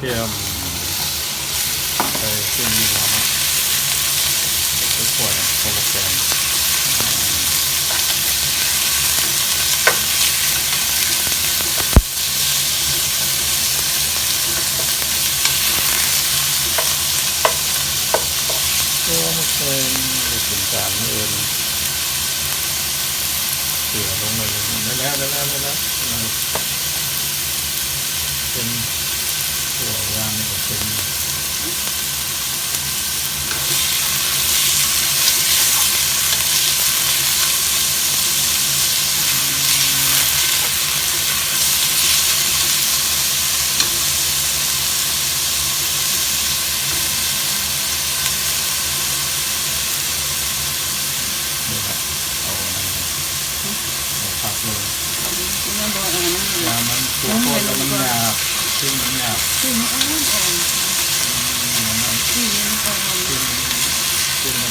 เทียมใส่เส้นนี้มาขวดโปรแกรมตัวมันเคยเป็นการเอิญเสือลงเลยได้แล้วเป็นตัววางนี่ก็เป็นผักเลยยามันตัวโคตรมันหยาบขึ้นมันหยาบขึ้นมัน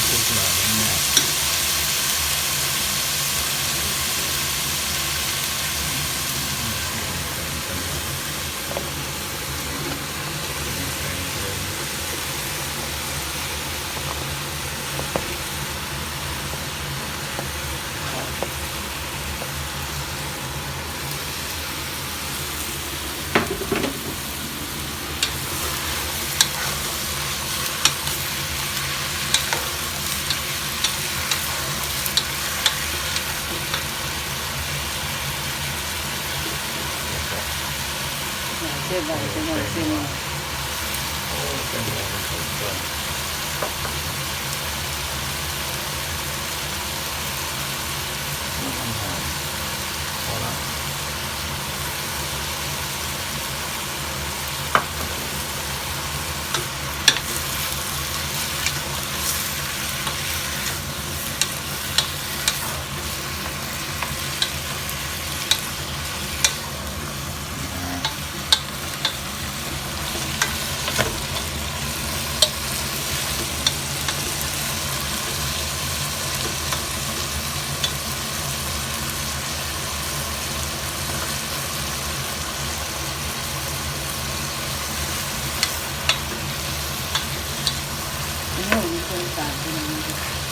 ทุกหลายมันหยาบเส้นอะไรเป็นอะไรเส้นโอ้เป็นอะไรเป็นต้นมันหอมพอละ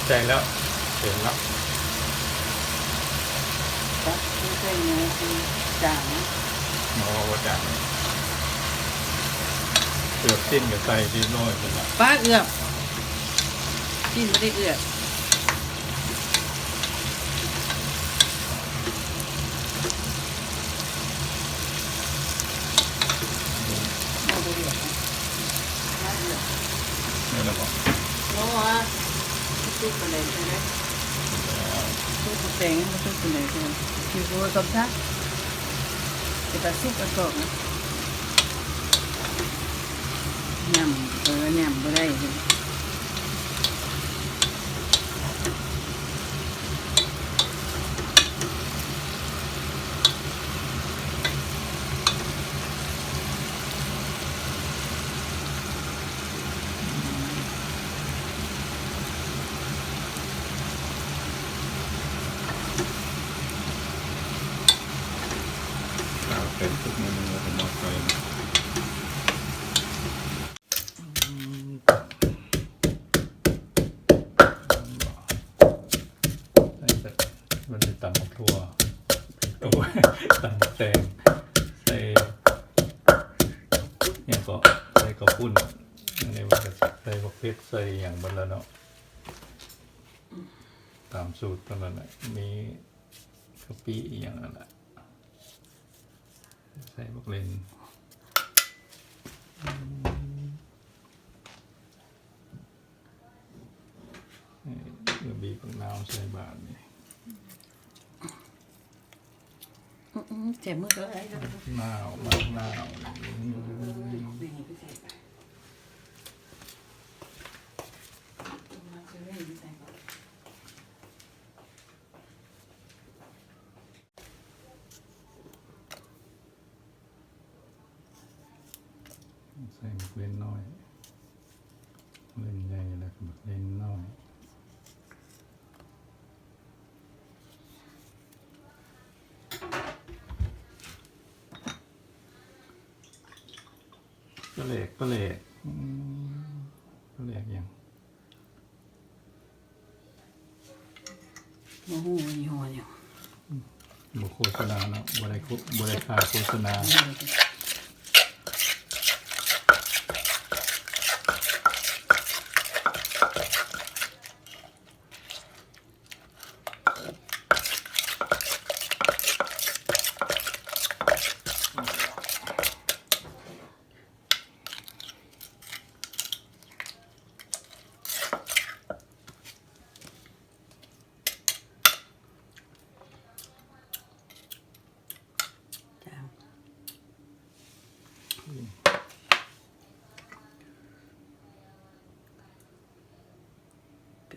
ใจแล้วเห็นแล้วก็คือเส้นนี้คือจางโอ้จางเกือบสิ้นกับใส่ที่น้อยเป็นละป้าเอือบกินไม่ได้เอือบนี่แหละบอกโอ้ฮะทุกคนเลยใช่ไหมทุกคนแต่งทุกคนเลยใช่ไหมคือกูสมทักจะตัดซุปกระสอบนะยำยำไม่ได้เลยเป็นทุกเมนูผมบอกไปมันจะตำกับทั่วตัวตำแตงใส่เนี่ยก็ใส่กระปุ้นในวันจะใส่บักเพชรใส่อย่างบนแล้วเนาะตามสูตรตอนนั้นแหละมีกะปิอย่างนั้นแหละใส่บักเลนบีบน้ำใส่บาทนี่เจ็บมือเลยนาวใส่บักเลนน้อยเล่นใหญ่แล้วก็บักเลนน้อย เหล็กปลาเหล็กปลาเหล็กยัง โอ้โหยี่ห้อเนี่ย บุโฆษณาเนาะบริค่าโฆษณา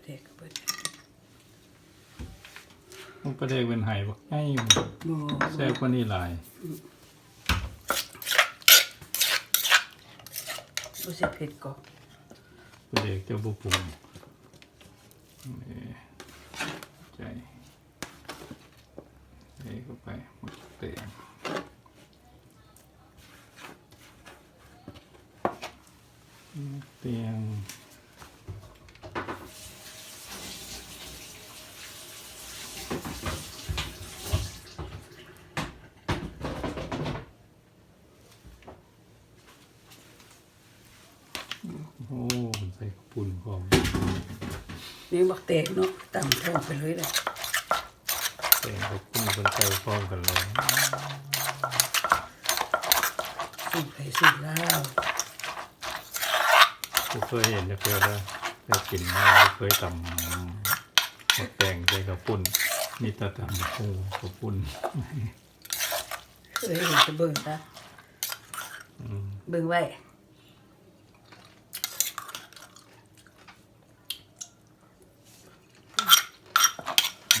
เด็กเปิด มันปลาเหล็กเป็นไห่บอกไอ้แซ่บกว่านี่หลาย รู้สึกเผ็ดก่อน ปลาเหล็กเจ้าบุปผงนี่ใจใส่เข้าไปหมดเตียงเตียงโอ้ใส่ข้าวปุ้นพร้อม นี่บักเตกเนาะตำท้องไปเลยแหละ ใส่ข้าวปุ้นคนใส่พร้อมกันเลย สูตรไข่สูตรลาว ผมเคยเห็นจะเคยแล้วเคยกินมาเคยทำหมดแดงใส่ข้าวปุ้นมีแต่ทำข้าวปุ้น เคยเห็นจะเบิ่งซะเบิ่งไว้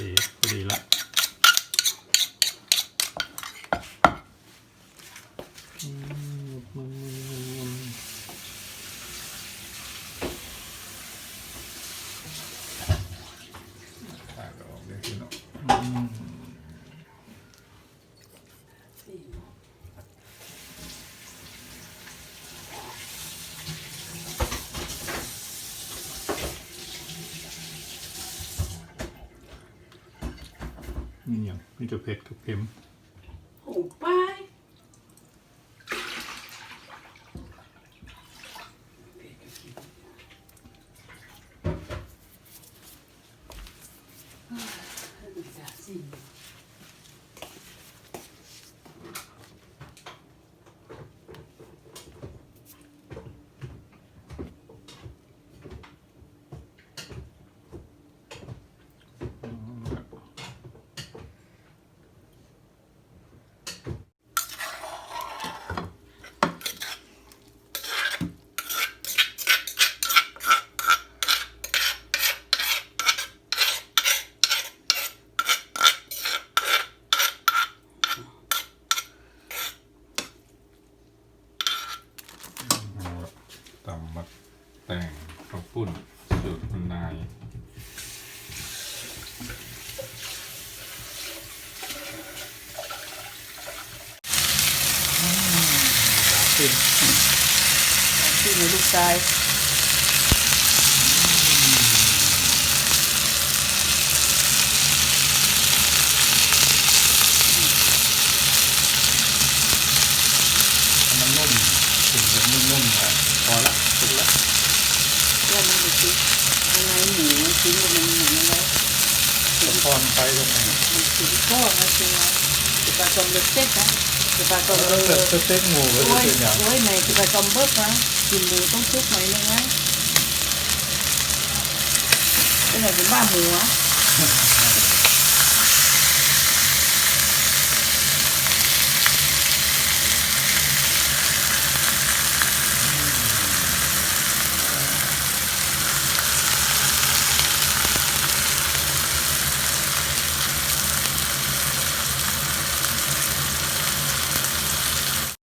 ดีพอดีละขาดออกเลยพี่น้องนี่อย่างนี่จะเผ็ดกับเค็ม โอ้ป้ายตำมัดแต่งข้าวปุ้นสูตรคุณนายขึ้น ที่มีลูกชาย มันนุ่มถึงจะนุ่มๆอ่ะพอละสุดละ แล้วมันดูสิยังไงหมูชิ้นมันเหมือนอะไร จะพรไปตรงไหน มันชิ้นก็มาเชียวจะผสมเล็กเซ็ตนะจะผสม เกิดสเต็กหมูก็จะ โอ้ย เป็นอย่าง โอ้ยไหนจะผสมเบิกนะกินหมูต้องชุบหน่อยนึงนะเป็นไหนเป็นบ้าหมูอ่ะ